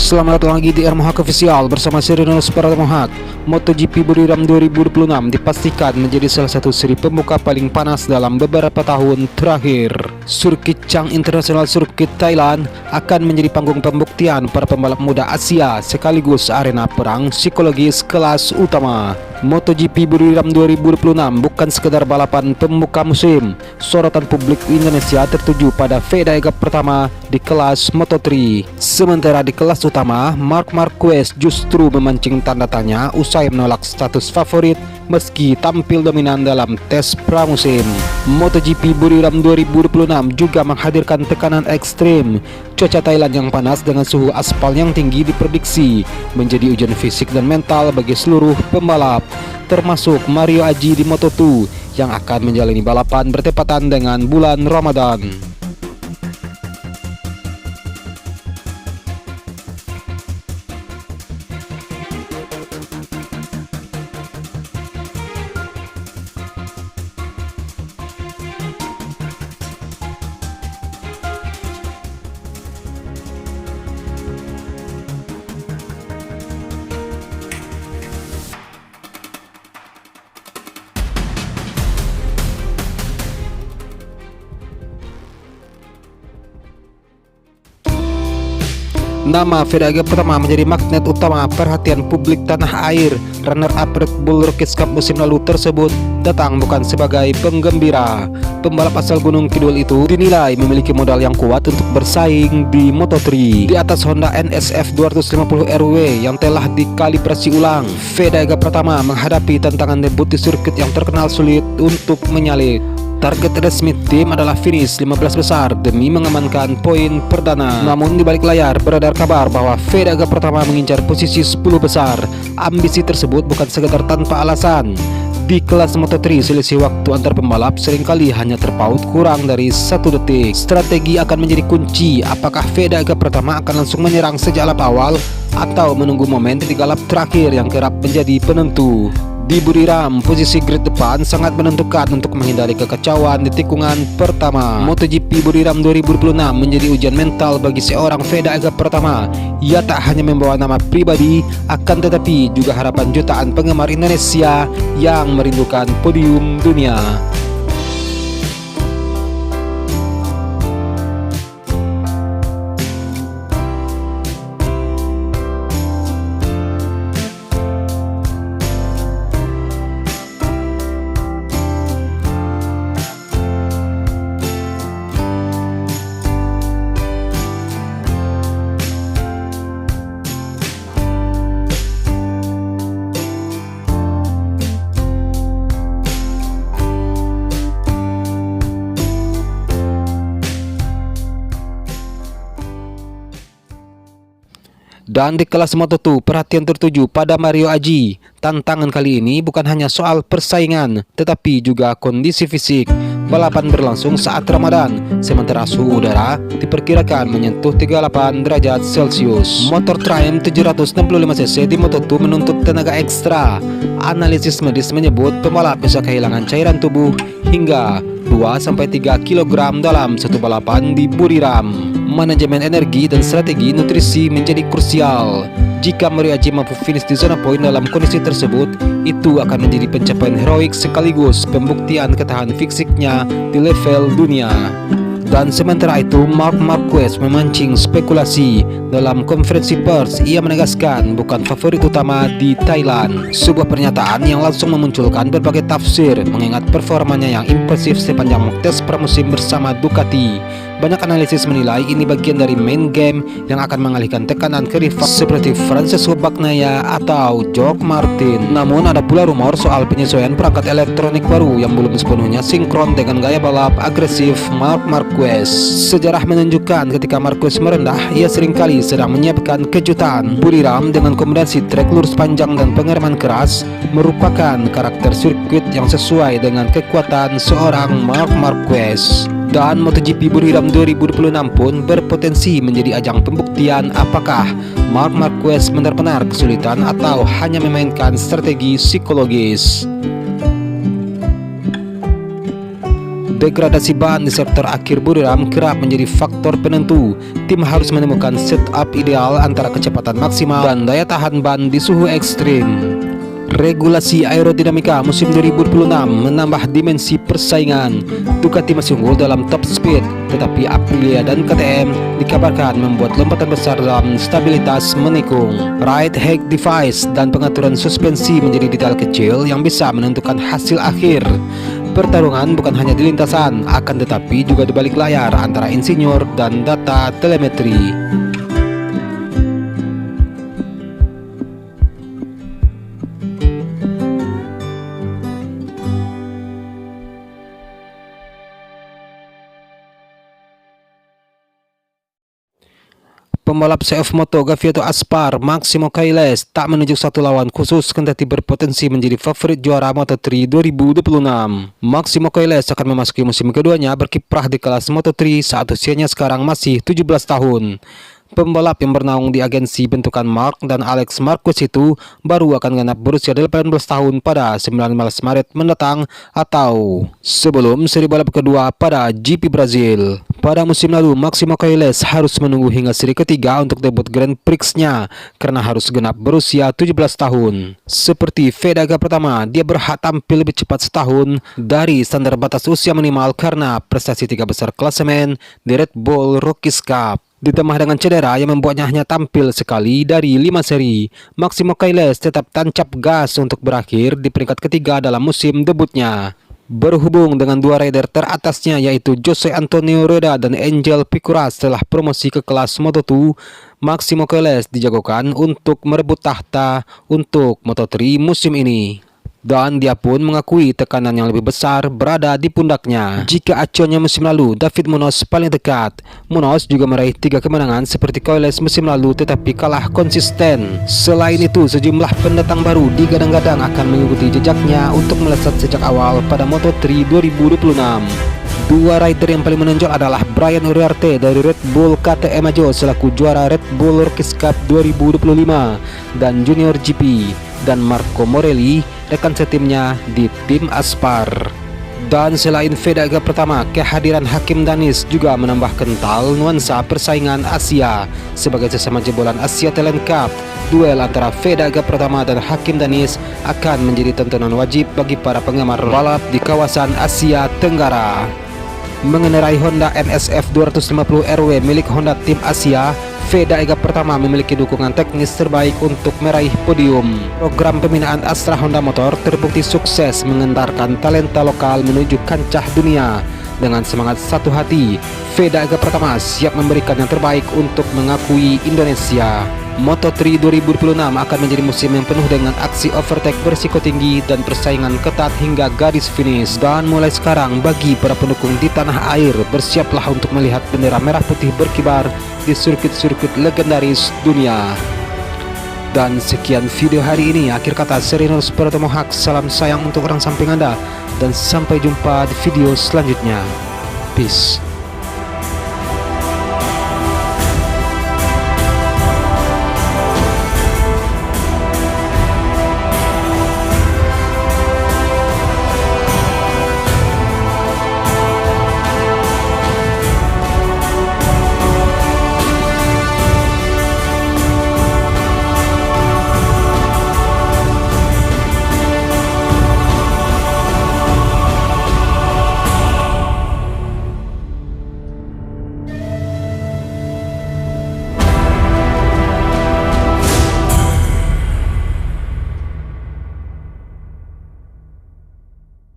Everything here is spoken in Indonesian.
Selamat datang lagi di Mohak Official bersama Serinus para Mohak. MotoGP Buriram 2026 dipastikan menjadi salah satu seri pembuka paling panas dalam beberapa tahun terakhir. Sirkuit Chang International Circuit Thailand akan menjadi panggung pembuktian para pembalap muda Asia sekaligus arena perang psikologis kelas utama. MotoGP Buriram 2026 bukan sekedar balapan pembuka musim. Sorotan publik Indonesia tertuju pada Veda Gap pertama di kelas Moto3. Sementara di kelas utama, Marc Marquez justru memancing tanda tanya usai menolak status favorit meski tampil dominan dalam tes pramusim. MotoGP Buriram 2026 juga menghadirkan tekanan ekstrim. Cuaca Thailand yang panas dengan suhu aspal yang tinggi diprediksi menjadi ujian fisik dan mental bagi seluruh pembalap, termasuk Mario Aji di Moto2 yang akan menjalani balapan bertepatan dengan bulan Ramadan. Nama Veda Gap pertama menjadi magnet utama perhatian publik tanah air. Runner-up Red Bull Rookies Cup musim lalu tersebut datang bukan sebagai penggembira. Pembalap asal Gunung Kidul itu dinilai memiliki modal yang kuat untuk bersaing di Moto3. Di atas Honda NSF 250 RW yang telah dikalibrasi ulang, Veda Gap pertama menghadapi tantangan debut di sirkuit yang terkenal sulit untuk menyalip. Target resmi tim adalah finish 15 besar demi mengamankan poin perdana. Namun di balik layar beredar kabar bahwa Veda Gap pertama mengincar posisi 10 besar. Ambisi tersebut bukan sekedar tanpa alasan. Di kelas Moto3, selisih waktu antar pembalap seringkali hanya terpaut kurang dari 1 detik. Strategi akan menjadi kunci. Apakah Veda Gap pertama akan langsung menyerang sejak lap awal atau menunggu momen di 3 lap terakhir yang kerap menjadi penentu? Di Buriram, posisi grid depan sangat menentukan untuk menghindari kekacauan di tikungan pertama. MotoGP Buriram 2026 menjadi ujian mental bagi seorang Veda Gap pertama. Ia tak hanya membawa nama pribadi, akan tetapi juga harapan jutaan penggemar Indonesia yang merindukan podium dunia. Dan di kelas Moto2, perhatian tertuju pada Mario Aji. Tantangan kali ini bukan hanya soal persaingan, tetapi juga kondisi fisik. Balapan berlangsung saat Ramadan, sementara suhu udara diperkirakan menyentuh 38 derajat Celcius. Motor Triumph 765cc di Moto2 menuntut tenaga ekstra. Analisis medis menyebut pembalap bisa kehilangan cairan tubuh hingga 2-3 kg dalam satu balapan di Buriram. Manajemen energi dan strategi nutrisi menjadi krusial. Jika Mario Aji mampu finish di zona poin dalam kondisi tersebut, itu akan menjadi pencapaian heroik sekaligus pembuktian ketahanan fisiknya di level dunia. Dan sementara itu, Marc Marquez memancing spekulasi. Dalam konferensi pers, ia menegaskan bukan favorit utama di Thailand. Sebuah pernyataan yang langsung memunculkan berbagai tafsir mengingat performanya yang impresif sepanjang tes pramusim bersama Ducati. Banyak analisis menilai ini bagian dari main game yang akan mengalihkan tekanan ke rival seperti Francesco Bagnaia atau Jorge Martin. Namun ada pula rumor soal penyesuaian perangkat elektronik baru yang belum sepenuhnya sinkron dengan gaya balap agresif Marc Marquez. Sejarah menunjukkan ketika Marquez merendah, ia seringkali sedang menyiapkan kejutan. Buriram dengan kombinasi trek lurus panjang dan pengereman keras merupakan karakter sirkuit yang sesuai dengan kekuatan seorang Marc Marquez. Dan MotoGP Buriram 2026 pun berpotensi menjadi ajang pembuktian apakah Marc Marquez benar-benar kesulitan atau hanya memainkan strategi psikologis. Degradasi ban di sektor akhir Buriram kerap menjadi faktor penentu. Tim harus menemukan setup ideal antara kecepatan maksimal dan daya tahan ban di suhu ekstrim. Regulasi aerodinamika musim 2026 menambah dimensi persaingan. Ducati masih unggul dalam top speed, tetapi Aprilia dan KTM dikabarkan membuat lompatan besar dalam stabilitas menikung. Ride height device dan pengaturan suspensi menjadi detail kecil yang bisa menentukan hasil akhir. Pertarungan bukan hanya di lintasan, akan tetapi juga di balik layar antara insinyur dan data telemetri. Pembalap CF Moto Gavieto Aspar, Maximo Kailes tak menunjuk satu lawan khusus kendati berpotensi menjadi favorit juara Moto3 2026. Maximo Kailes akan memasuki musim keduanya berkiprah di kelas Moto3 saat usianya sekarang masih 17 tahun. Pembalap yang bernaung di agensi bentukan Mark dan Alex Marquez itu baru akan genap berusia 18 tahun pada 19 Maret mendatang atau sebelum seri balap kedua pada GP Brazil. Pada musim lalu, Maximo Kailes harus menunggu hingga seri ketiga untuk debut Grand Prix-nya karena harus genap berusia 17 tahun. Seperti Fedaga pertama, dia berhak tampil lebih cepat setahun dari standar batas usia minimal karena prestasi tiga besar klasemen di Red Bull Rookies Cup. Ditambah dengan cedera yang membuatnya hanya tampil sekali dari 5 seri, Maximo Kailes tetap tancap gas untuk berakhir di peringkat ketiga dalam musim debutnya. Berhubung dengan dua rider teratasnya yaitu Jose Antonio Rueda dan Angel Picura setelah promosi ke kelas Moto2, Maximo Kailes dijagokan untuk merebut tahta untuk Moto3 musim ini. Dan dia pun mengakui tekanan yang lebih besar berada di pundaknya. Jika acuannya musim lalu, David Munoz paling dekat. Munoz juga meraih 3 kemenangan seperti Kailes musim lalu tetapi kalah konsisten. Selain itu, sejumlah pendatang baru digadang-gadang akan mengikuti jejaknya untuk melesat sejak awal pada Moto3 2026. Dua rider yang paling menonjol adalah Brian Uriarte dari Red Bull KTM Ajo selaku juara Red Bull Rookies Cup 2025 dan Junior GP, dan Marco Morelli rekan setimnya di tim Aspar. Dan selain Fedaga pertama, kehadiran Hakim Danis juga menambah kental nuansa persaingan Asia. Sebagai sesama jebolan Asia Talent Cup, duel antara Fedaga pertama dan Hakim Danis akan menjadi tontonan wajib bagi para penggemar balap di kawasan Asia Tenggara. Mengendarai Honda NSF 250 RW milik Honda Tim Asia, Fedaga pertama memiliki dukungan teknis terbaik untuk meraih podium. Program pembinaan Astra Honda Motor terbukti sukses mengantarkan talenta lokal menuju kancah dunia. Dengan semangat satu hati, Fedaga pertama siap memberikan yang terbaik untuk mengakui Indonesia. Moto3 2026 akan menjadi musim yang penuh dengan aksi overtake berisiko tinggi dan persaingan ketat hingga garis finish. Dan mulai sekarang bagi para pendukung di tanah air, bersiaplah untuk melihat bendera merah putih berkibar di sirkuit-sirkuit legendaris dunia. Dan sekian video hari ini. Akhir kata, Serinus Pratomohak, salam sayang untuk orang samping Anda dan sampai jumpa di video selanjutnya. Peace.